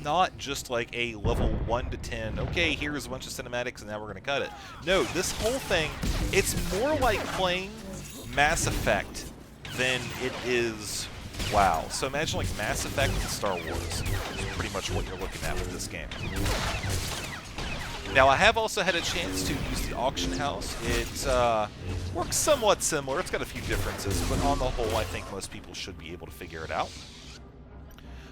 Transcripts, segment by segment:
not just like a level 1 to 10, okay, here's a bunch of cinematics and now we're going to cut it. No, this whole thing, it's more like playing Mass Effect than it is WoW. So imagine like Mass Effect and Star Wars is pretty much what you're looking at with this game. Now, I have also had a chance to use the auction house. It works somewhat similar. It's got a few differences, but on the whole, I think most people should be able to figure it out.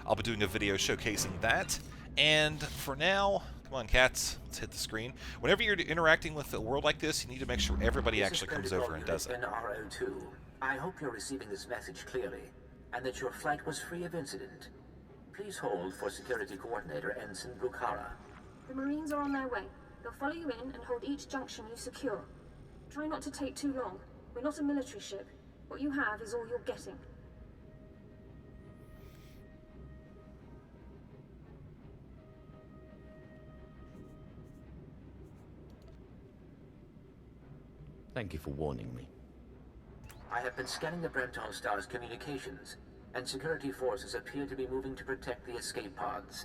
I'll be doing a video showcasing that. And for now, come on, cats, let's hit the screen. Whenever you're interacting with a world like this, you need to make sure everybody actually comes over and does it. NRO2. I hope you're receiving this message clearly, and that your flight was free of incident. Please hold for Security Coordinator Ensign Bukhara. The Marines are on their way. They'll follow you in and hold each junction you secure. Try not to take too long. We're not a military ship. What you have is all you're getting. Thank you for warning me. I have been scanning the Brenton Star's communications, and security forces appear to be moving to protect the escape pods.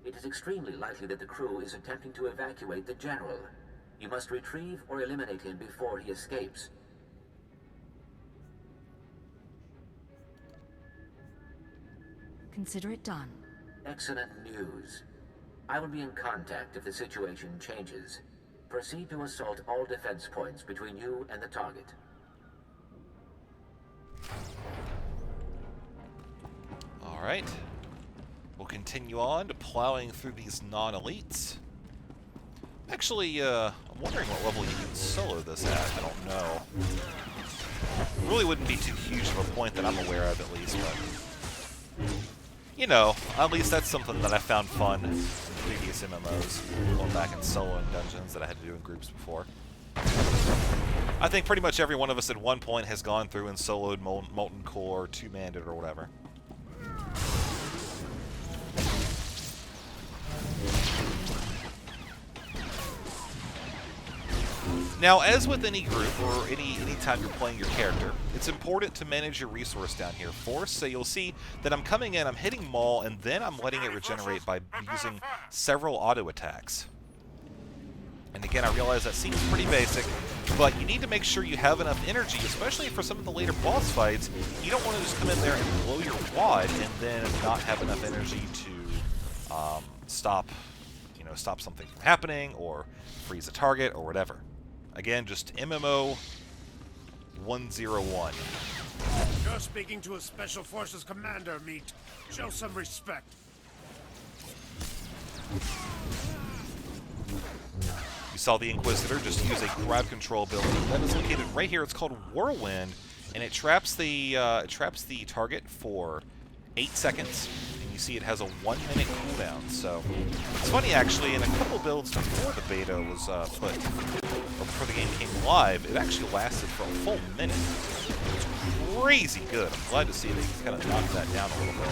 It is extremely likely that the crew is attempting to evacuate the General. You must retrieve or eliminate him before he escapes. Consider it done. Excellent news. I will be in contact if the situation changes. Proceed to assault all defense points between you and the target. Alright. We'll continue on to plowing through these non-elites. Actually, I'm wondering what level you can solo this at. I don't know. It really wouldn't be too huge of a point that I'm aware of, at least, but... You know, at least that's something that I found fun in previous MMOs, going back and soloing dungeons that I had to do in groups before. I think pretty much every one of us at one point has gone through and soloed Molten Core, two-manned it, or whatever. Now, as with any group, or any time you're playing your character, it's important to manage your resource down here. Force, so you'll see that I'm coming in, I'm hitting Maul, and then I'm letting it regenerate by using several auto attacks. And again, I realize that seems pretty basic, but you need to make sure you have enough energy, especially for some of the later boss fights. You don't want to just come in there and blow your wad and then not have enough energy to stop something from happening, or freeze a target, or whatever. Again, just MMO 101. You're speaking to a Special Forces commander, Meat. Show some respect. You saw the Inquisitor just use a grab control ability. That is located right here. It's called Whirlwind, and it traps the target for 8 seconds. You see it has a 1-minute cooldown, so it's funny actually, in a couple builds before the beta was put, or before the game came live, it actually lasted for a full minute. It's crazy good. I'm glad to see they kind of knocked that down a little bit.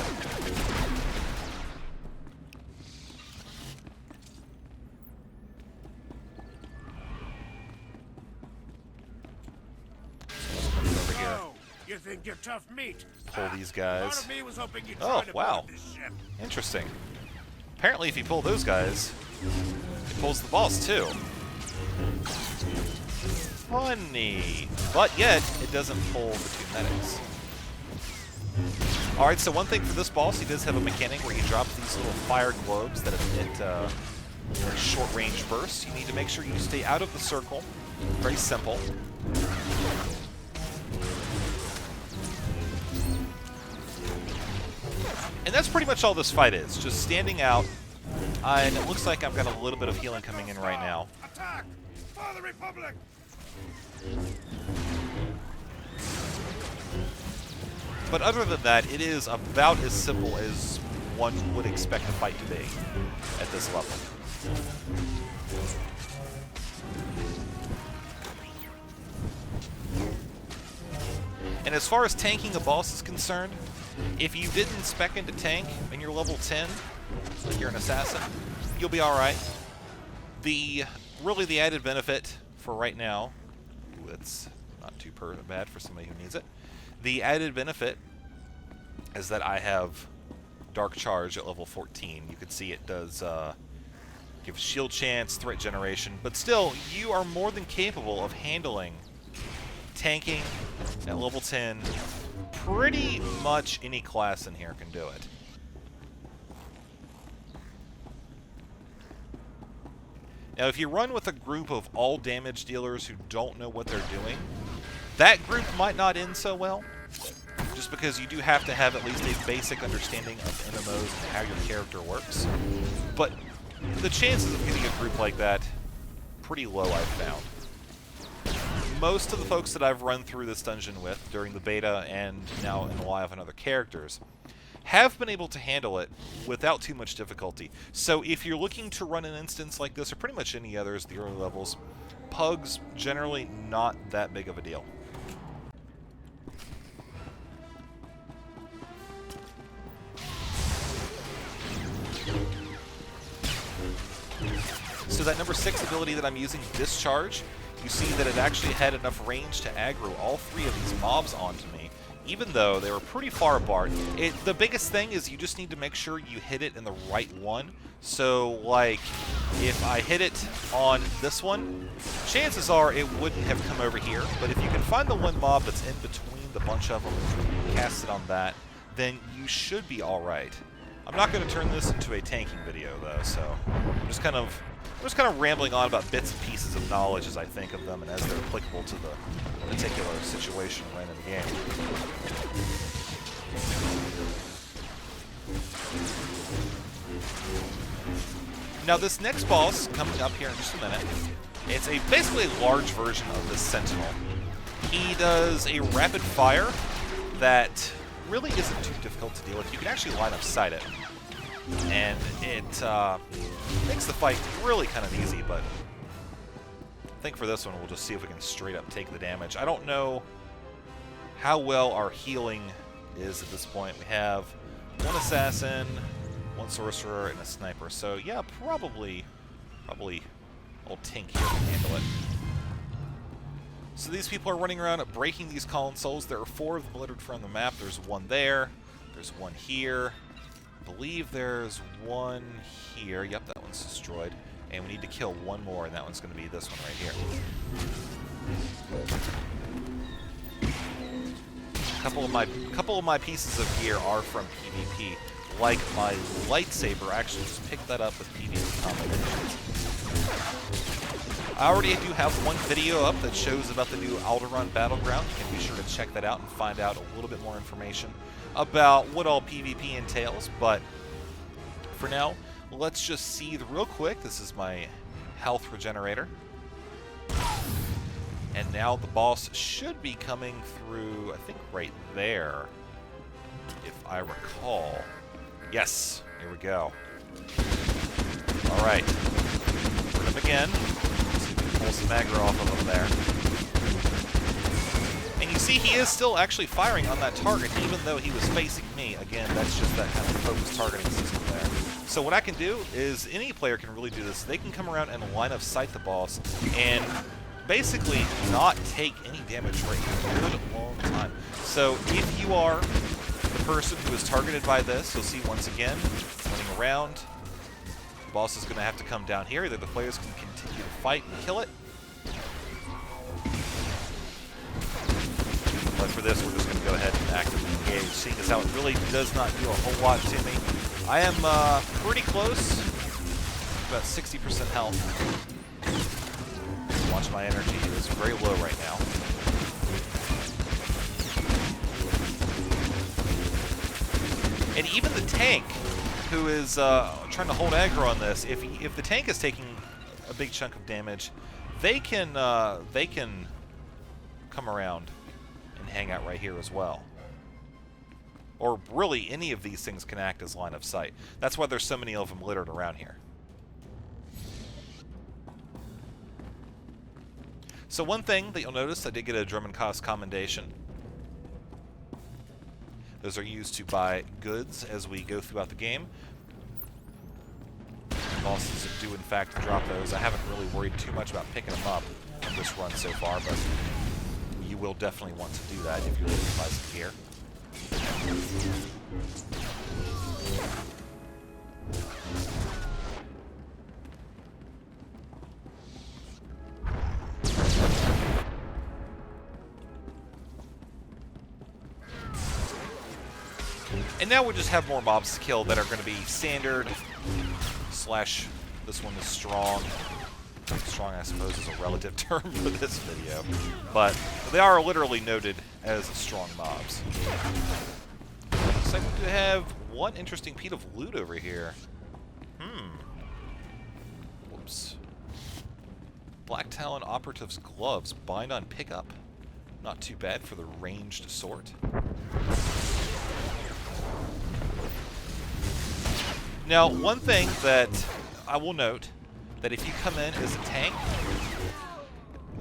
Over here. You think you're tough meat? Pull these guys. Part of me was hoping you'd Oh, try to wow. board this ship. Interesting. Apparently, if you pull those guys, it pulls the boss too. Funny. But yet, it doesn't pull the two medics. Alright, so one thing for this boss, he does have a mechanic where he drops these little fire globes that emit very short-range bursts. You need to make sure you stay out of the circle. Very simple. And that's pretty much all this fight is, just standing out, and it looks like I've got a little bit of healing coming in right now. Attack! For the Republic! But other than that, it is about as simple as one would expect a fight to be at this level. And as far as tanking a boss is concerned, if you didn't spec into tank and you're level 10, like you're an assassin, you'll be alright. Really the added benefit for right now, it's not too bad for somebody who needs it, the added benefit is that I have Dark Charge at level 14. You can see it does give shield chance, threat generation, but still, you are more than capable of handling tanking at level 10. Pretty much any class in here can do it. Now, if you run with a group of all damage dealers who don't know what they're doing, that group might not end so well, just because you do have to have at least a basic understanding of MMOs and how your character works. But the chances of getting a group like that, pretty low, I've found. Most of the folks that I've run through this dungeon with during the beta and now in live on other characters have been able to handle it without too much difficulty. So if you're looking to run an instance like this, or pretty much any others, the early levels, pugs generally not that big of a deal. So that number 6 ability that I'm using, Discharge, you see that it actually had enough range to aggro all 3 of these mobs onto me, even though they were pretty far apart. The biggest thing is you just need to make sure you hit it in the right one. So, like, if I hit it on this one, chances are it wouldn't have come over here. But if you can find the one mob that's in between the bunch of them and cast it on that, then you should be alright. I'm not going to turn this into a tanking video, though, so I'm just kind of rambling on about bits and pieces of knowledge as I think of them and as they're applicable to the particular situation we're in the game. Now this next boss, coming up here in just a minute, it's basically a large version of the Sentinel. He does a rapid fire that really isn't too difficult to deal with. You can actually line of sight it. And it makes the fight really kind of easy, but I think for this one we'll just see if we can straight up take the damage. I don't know how well our healing is at this point. We have one assassin, one sorcerer, and a sniper. So yeah, probably old Tink here can handle it. So these people are running around breaking these consoles. There are 4 of them littered from the map. There's one there. There's one here. I believe there's one here. Yep, that one's destroyed. And we need to kill one more, and that one's going to be this one right here. A couple of my pieces of gear are from PvP. Like my lightsaber, actually just picked that up with PvP combinations. I already do have one video up that shows about the new Alderaan Battleground. You can be sure to check that out and find out a little bit more information about what all PvP entails. But for now, let's just see real quick. This is my health regenerator. And now the boss should be coming through, I think, right there, if I recall. Yes, here we go. All right, hit him again. Pull some aggro off of him there. And you see he is still actually firing on that target, even though he was facing me. Again, that's just that kind of focused targeting system there. So what I can do is, any player can really do this. They can come around and line of sight the boss and basically not take any damage for a good long time. So if you are the person who is targeted by this, you'll see once again, running around, the boss is going to have to come down here. Either the players can continue to fight and kill it, but for this, we're just going to go ahead and actively engage, seeing as how it really does not do a whole lot to me. I am pretty close, about 60% health. Watch my energy, it is very low right now. And even the tank, who is trying to hold aggro on this, if the tank is taking a big chunk of damage, they can come around and hang out right here as well. Or really, any of these things can act as line of sight. That's why there's so many of them littered around here. So one thing that you'll notice, I did get a German cost commendation. Those are used to buy goods as we go throughout the game. Bosses do in fact drop those. I haven't really worried too much about picking them up on this run so far, but you will definitely want to do that if you're looking to buy some gear. And now we just have more mobs to kill that are going to be standard, slash, this one is strong. Strong, I suppose, is a relative term for this video. But they are literally noted as strong mobs. Looks like we do have one interesting piece of loot over here. Whoops. Black Talon Operative's gloves. Bind on pickup. Not too bad for the ranged sort. Now, one thing that I will note, that if you come in as a tank,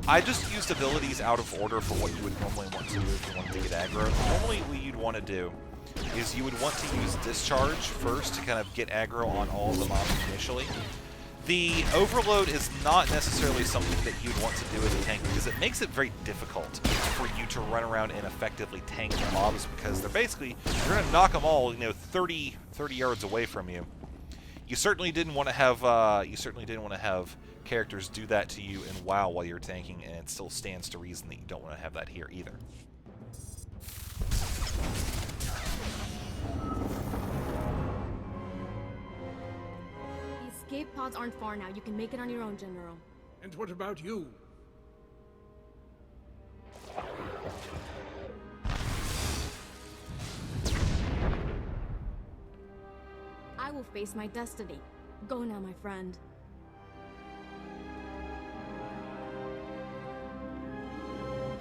I just used abilities out of order for what you would normally want to do if you wanted to get aggro. Normally what you'd want to do is you would want to use Discharge first to kind of get aggro on all of the mobs initially. The Overload is not necessarily something that you'd want to do as a tank because it makes it very difficult for you to run around and effectively tank the mobs because they're basically, you're going to knock them all, 30 yards away from you. You certainly didn't want to have characters do that to you in WoW while you're tanking, and it still stands to reason that you don't want to have that here either. The escape pods aren't far now. You can make it on your own, General. And what about you? I will face my destiny. Go now, my friend.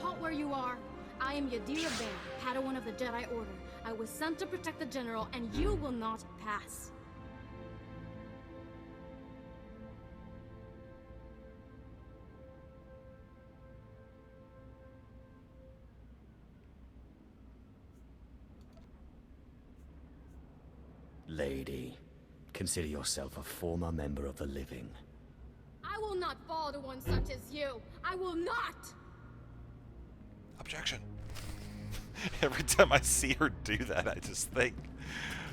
Halt where you are. I am Yadira Bane, Padawan of the Jedi Order. I was sent to protect the General, and you will not pass. Lady, consider yourself a former member of the living. I will not fall to one such as you. I will not! Objection. Every time I see her do that, I just think,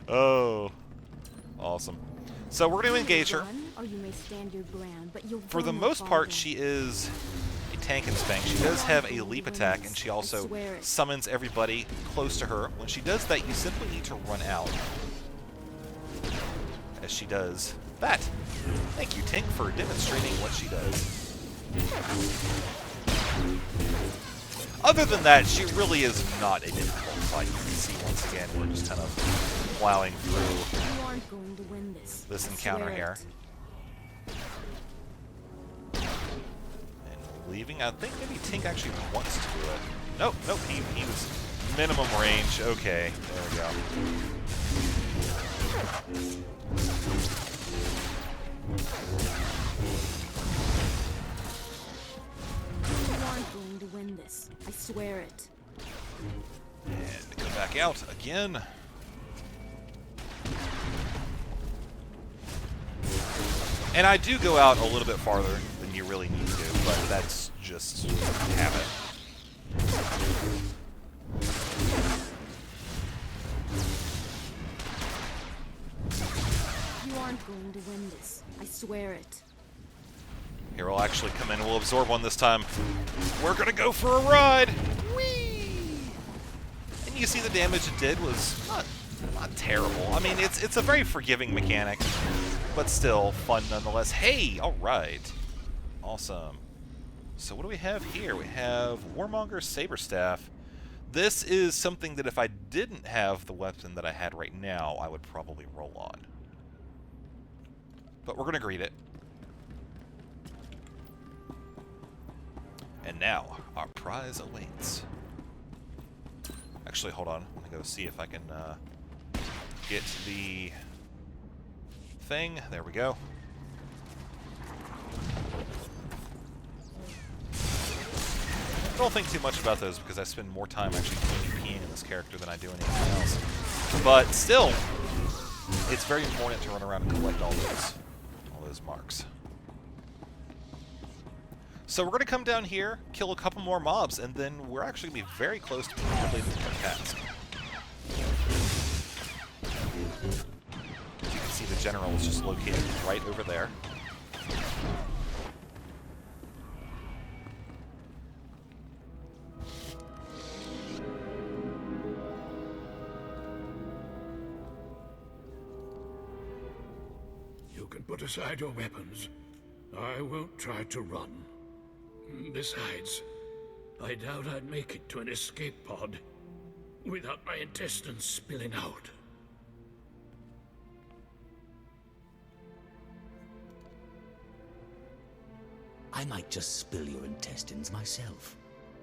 oh, awesome. So we're going to engage her. Or you may stand your ground, but you'll For the most part, she is a tank and spank. She does have a leap attack, and she also summons everybody close to her. When she does that, you simply need to run out. As she does that. Thank you, Tink, for demonstrating what she does. Other than that, she really is not a difficult fight. You can see once again, we're just kind of plowing through You aren't going to win this encounter here. And leaving, I think maybe Tink actually wants to do it. Nope, he was minimum range. Okay, there we go. You aren't going to win this. I swear it. And go back out again. And I do go out a little bit farther than you really need to, but that's just habit. You aren't going to win this. I swear it. Here, we'll actually come in and we'll absorb one this time. We're gonna go for a ride! Whee! And you see the damage it did was not terrible. I mean, it's a very forgiving mechanic, but still fun nonetheless. Hey, alright. Awesome. So what do we have here? We have Warmonger's Saberstaff. This is something that if I didn't have the weapon that I had right now, I would probably roll on. But we're going to greet it. And now, our prize awaits. Actually, hold on. I'm going to go see if I can get the thing. There we go. I don't think too much about those because I spend more time actually PvPing in this character than I do anything else. But still, it's very important to run around and collect all those marks. So we're going to come down here, kill a couple more mobs, and then we're actually going to be very close to completing the task. As you can see, the general is just located right over there. You can put aside your weapons. I won't try to run. Besides, I doubt I'd make it to an escape pod without my intestines spilling out. I might just spill your intestines myself.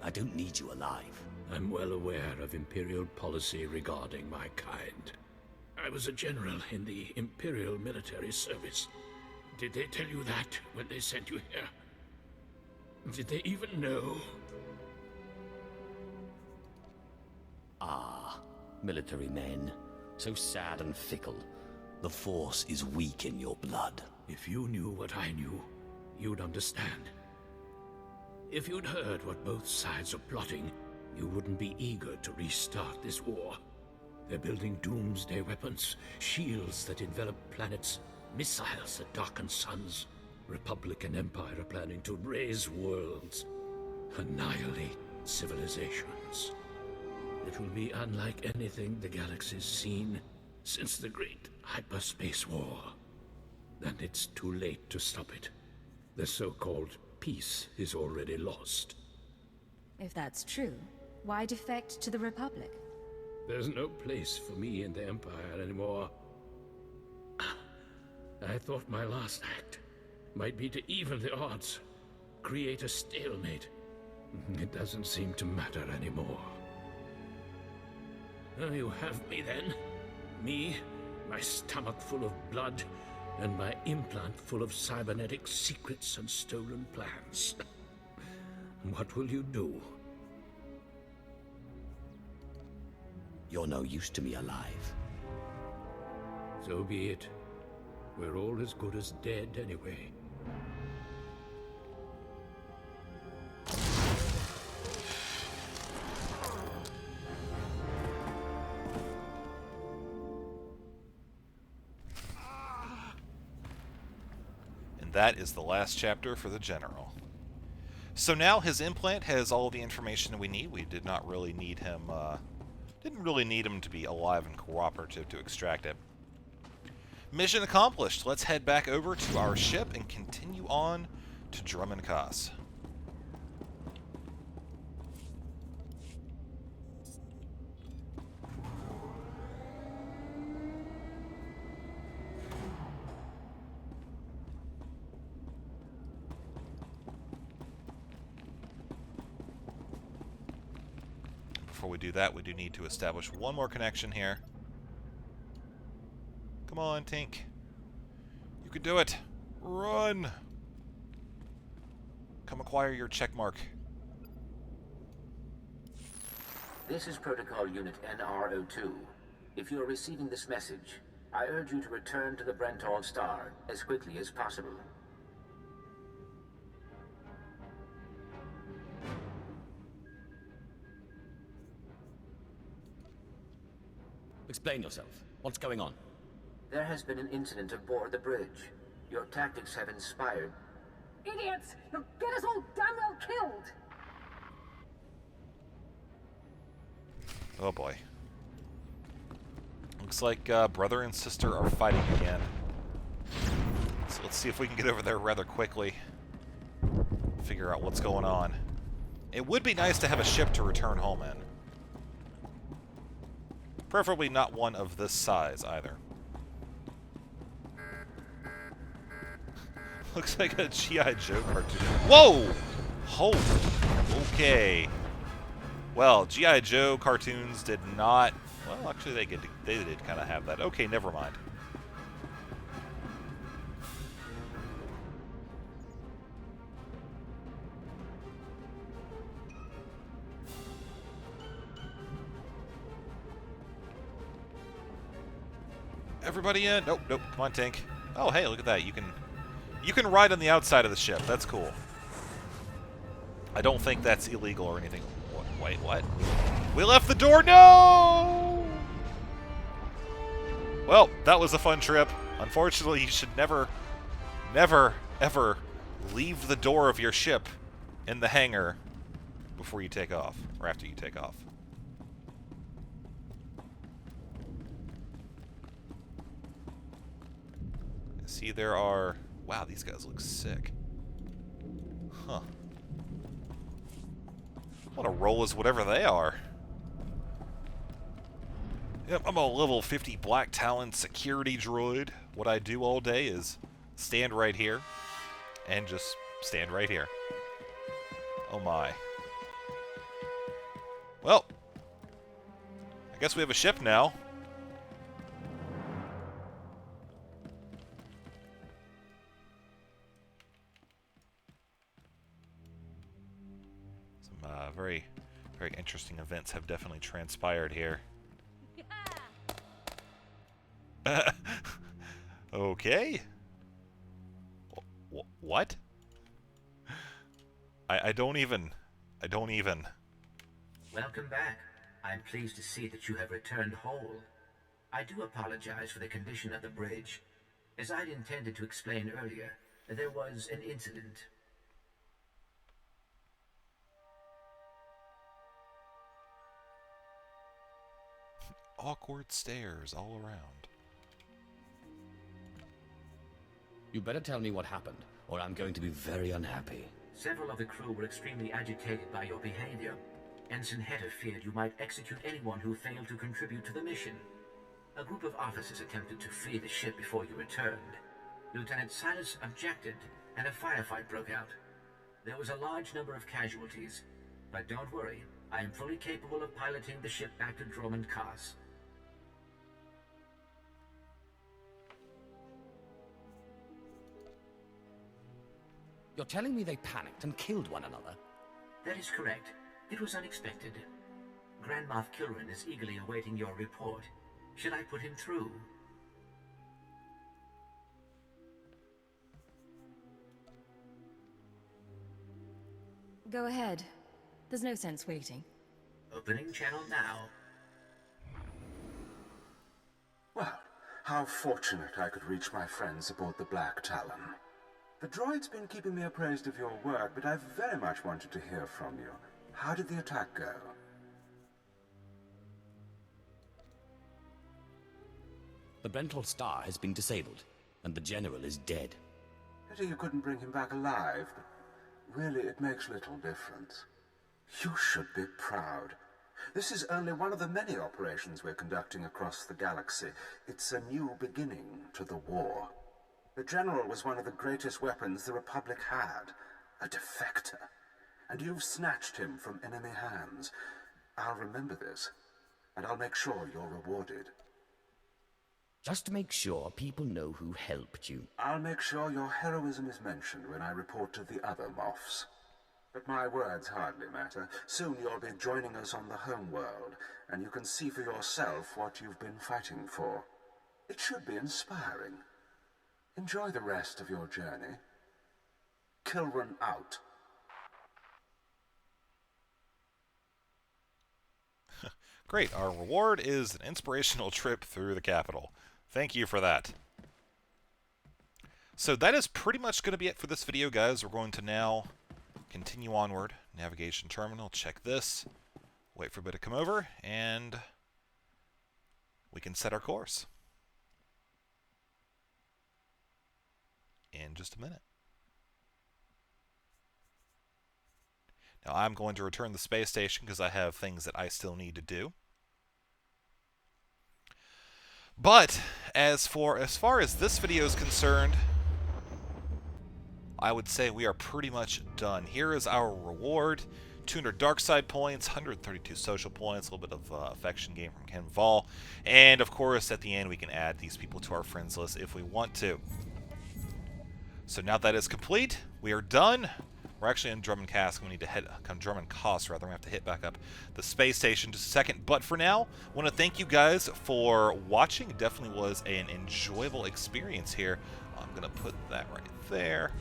I don't need you alive. I'm well aware of Imperial policy regarding my kind. I was a general in the Imperial military service. Did they tell you that when they sent you here? Did they even know? Ah, military men. So sad and fickle. The Force is weak in your blood. If you knew what I knew, you'd understand. If you'd heard what both sides are plotting, you wouldn't be eager to restart this war. They're building doomsday weapons, shields that envelop planets, missiles that darken suns. Republic and Empire are planning to raise worlds, annihilate civilizations. It will be unlike anything the galaxy's seen since the Great Hyperspace War. And it's too late to stop it. The so-called peace is already lost. If that's true, why defect to the Republic? There's no place for me in the Empire anymore. I thought my last act might be to even the odds, create a stalemate. It doesn't seem to matter anymore. You have me then. Me, my stomach full of blood, and my implant full of cybernetic secrets and stolen plans. What will you do? You're no use to me alive. So be it. We're all as good as dead anyway. And that is the last chapter for the General. So now his implant has all the information we need. We did not really need him, didn't really need him to be alive and cooperative to extract it. Mission accomplished. Let's head back over to our ship and continue on to Drummond Kaas. Before we do that, we do need to establish one more connection here. Come on, Tink. You can do it. Run! Come acquire your check mark. This is Protocol Unit NR02. If you are receiving this message, I urge you to return to the Brentol Star as quickly as possible. Explain yourself. What's going on? There has been an incident aboard the bridge. Your tactics have inspired... Idiots! You'll get us all damn well killed! Oh boy. Looks like brother and sister are fighting again. So let's see if we can get over there rather quickly. Figure out what's going on. It would be nice to have a ship to return home in. Preferably not one of this size, either. Looks like a G.I. Joe cartoon. Whoa! Holy. Okay. Well, G.I. Joe cartoons did not... Well, actually, they did kind of have that. Okay, never mind. Everybody in? Nope, nope. Come on, Tank. Oh, hey, look at that. You can ride on the outside of the ship. That's cool. I don't think that's illegal or anything. Wait, what? We left the door? No! Well, that was a fun trip. Unfortunately, you should never, ever leave the door of your ship in the hangar before you take off, or after you take off. See, there are... Wow, these guys look sick. Huh. I want to roll as whatever they are. Yep, I'm a level 50 Black Talon security droid. What I do all day is stand right here and just stand right here. Oh my. Well, I guess we have a ship now. Some very, very interesting events have definitely transpired here. Okay. What? I don't even. Welcome back. I'm pleased to see that you have returned whole. I do apologize for the condition of the bridge. As I'd intended to explain earlier, there was an incident. Awkward stares all around. You better tell me what happened, or I'm going to be very unhappy. Several of the crew were extremely agitated by your behavior. Ensign Hetter feared you might execute anyone who failed to contribute to the mission. A group of officers attempted to flee the ship before you returned. Lieutenant Silas objected, and a firefight broke out. There was a large number of casualties, but don't worry, I am fully capable of piloting the ship back to Drummond Cos. You're telling me they panicked and killed one another? That is correct. It was unexpected. Grand Moff Kilrin is eagerly awaiting your report. Should I put him through? Go ahead. There's no sense waiting. Opening channel now. Well, how fortunate I could reach my friends aboard the Black Talon. The droid's been keeping me appraised of your work, but I've very much wanted to hear from you. How did the attack go? The Brentol Star has been disabled, and the General is dead. Pity you couldn't bring him back alive, but really it makes little difference. You should be proud. This is only one of the many operations we're conducting across the galaxy. It's a new beginning to the war. The General was one of the greatest weapons the Republic had, a defector, and you've snatched him from enemy hands. I'll remember this, and I'll make sure you're rewarded. Just make sure people know who helped you. I'll make sure your heroism is mentioned when I report to the other Moffs. But my words hardly matter. Soon you'll be joining us on the home world, and you can see for yourself what you've been fighting for. It should be inspiring. Enjoy the rest of your journey. Kilrin out. Great. Our reward is an inspirational trip through the capital. Thank you for that. So that is pretty much going to be it for this video, guys. We're going to now continue onward. Navigation terminal. Check this. Wait for a bit to come over, and we can set our course in just a minute. Now I'm going to return the space station because I have things that I still need to do. But as far as this video is concerned, I would say we are pretty much done. Here is our reward: 200 dark side points, 132 social points, a little bit of affection gain from Ken Vol, and of course at the end we can add these people to our friends list if we want to. So now that is complete, we are done. We're actually in Drummond Cos. We need to head, Drummond Cos rather. We have to hit back up the space station just a second. But for now, I want to thank you guys for watching. It definitely was an enjoyable experience here. I'm going to put that right there.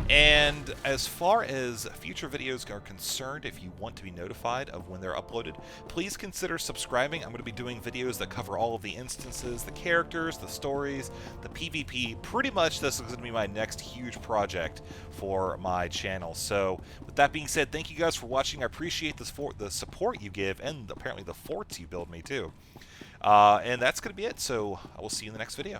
And as far as future videos are concerned, if you want to be notified of when they're uploaded, please consider subscribing. I'm going to be doing videos that cover all of the instances, the characters, the stories, the PvP. Pretty much this is going to be my next huge project for my channel. So with that being said, thank you guys for watching. I appreciate the support you give, and apparently the forts you build me too. And that's going to be it. So I will see you in the next video.